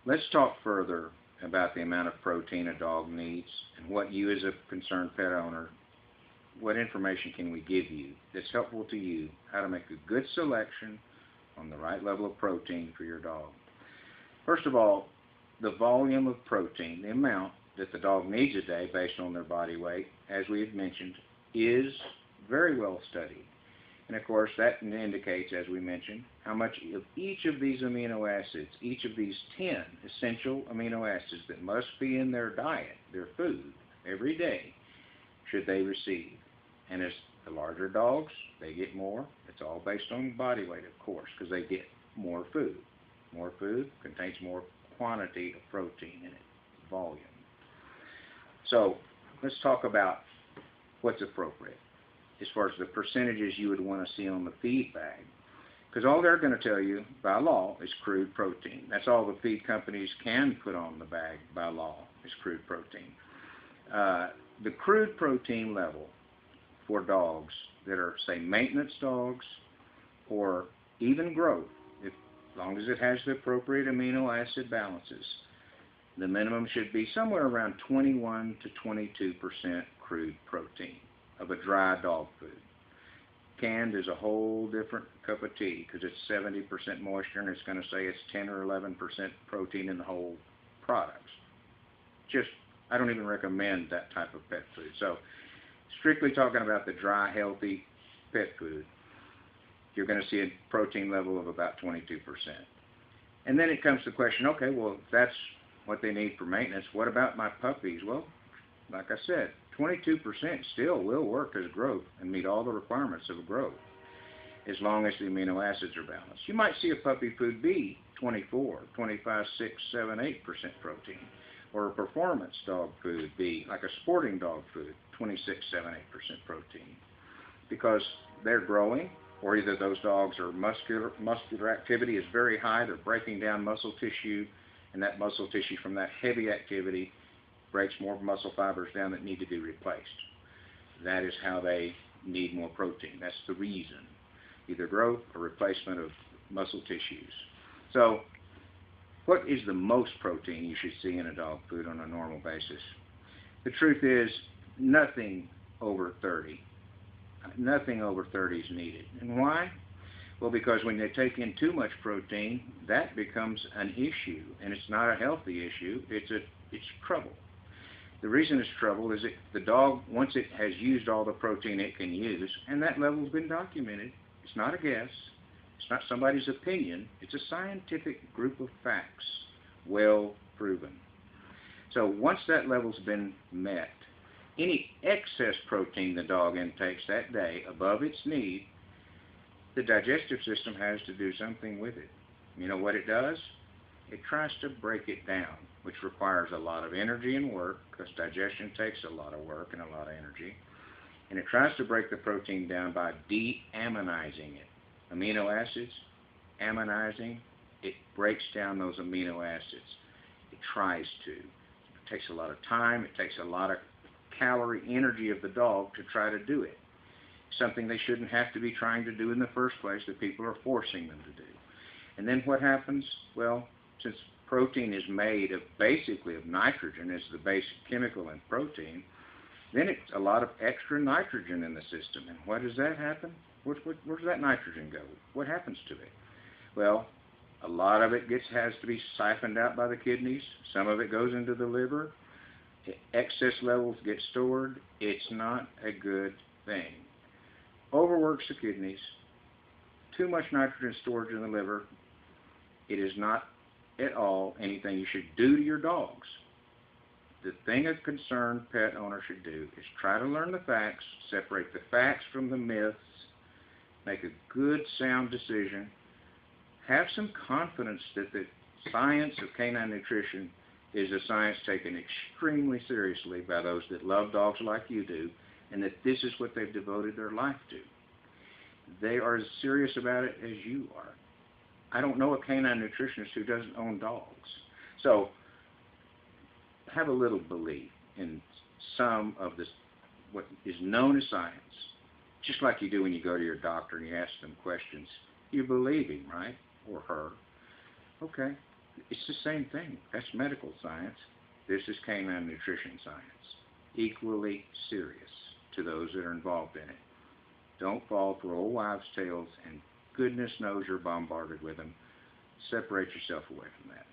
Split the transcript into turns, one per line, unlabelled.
Let's talk further about the amount of protein a dog needs and what you as a concerned pet owner, what information can we give you that's helpful to you, how to make a good selection on the right level of protein for your dog. First of all, the volume of protein, the amount that the dog needs a day based on their body weight, as we had mentioned, is very well studied. And of course, that indicates, as we mentioned, how much of each of these amino acids, each of these 10 essential amino acids that must be in their diet, their food, every day, should they receive. And as the larger dogs, they get more. It's all based on body weight, of course, because they get more food. More food contains more quantity of protein in it, volume. So let's talk about what's appropriate as far as the percentages you would want to see on the feed bag. Because all they're going to tell you by law is crude protein. That's all the feed companies can put on the bag by law is crude protein. The crude protein level for dogs that are, say, maintenance dogs or even growth, as long as it has the appropriate amino acid balances, the minimum should be somewhere around 21 to 22% crude protein of a dry dog food. Canned is a whole different cup of tea because it's 70% moisture and it's going to say it's 10 or 11% protein in the whole products. I don't even recommend that type of pet food. So strictly talking about the dry, healthy pet food, you're going to see a protein level of about 22%. And then it comes to the question, okay, well, if that's what they need for maintenance, what about my puppies? Well, like I said, 22% still will work as growth and meet all the requirements of growth as long as the amino acids are balanced. You might see a puppy food be 24, 25, 6, 7, 8% protein, or a performance dog food be like a sporting dog food, 26, 7, 8% protein, because they're growing, or either those dogs are muscular activity is very high, they're breaking down muscle tissue, and that muscle tissue from that heavy activity breaks more muscle fibers down that need to be replaced. That is how they need more protein. That's the reason. Either growth or replacement of muscle tissues. So, what is the most protein you should see in a dog food on a normal basis? The truth is, nothing over 30. Nothing over 30 is needed. And why? Well, because when they take in too much protein, that becomes an issue. And it's not a healthy issue. It's trouble. The reason it's trouble is that the dog, once it has used all the protein it can use, and that level's been documented, it's not a guess, it's not somebody's opinion, it's a scientific group of facts, well proven. So once that level's been met, any excess protein the dog intakes that day above its need, the digestive system has to do something with it. You know what it does? It tries to break it down, which requires a lot of energy and work, because digestion takes a lot of work and a lot of energy. And it tries to break the protein down by deaminizing it. Amino acids, aminizing, it breaks down those amino acids. It tries to. It takes a lot of time, it takes a lot of calorie energy of the dog to try to do it. Something they shouldn't have to be trying to do in the first place that people are forcing them to do. And then what happens? Well, since protein is made of basically of nitrogen as the basic chemical in protein, then it's a lot of extra nitrogen in the system. And why does that happen? Where does that nitrogen go? What happens to it? Well, a lot of it has to be siphoned out by the kidneys. Some of it goes into the liver. Excess levels get stored. It's not a good thing. Overworks the kidneys. Too much nitrogen storage in the liver. It is not at all anything you should do to your dogs. The thing a concerned pet owner should do is try to learn the facts, separate the facts from the myths, make a good, sound decision, have some confidence that the science of canine nutrition is a science taken extremely seriously by those that love dogs like you do, and that this is what they've devoted their life to. They are as serious about it as you are. I don't know a canine nutritionist who doesn't own dogs. So have a little belief in some of this, what is known as science, just like you do when you go to your doctor and you ask them questions. You believe him, right? Or her. Okay. It's the same thing. That's medical science. This is canine nutrition science. Equally serious to those that are involved in it. Don't fall for old wives' tales, and goodness knows you're bombarded with them. Separate yourself away from that.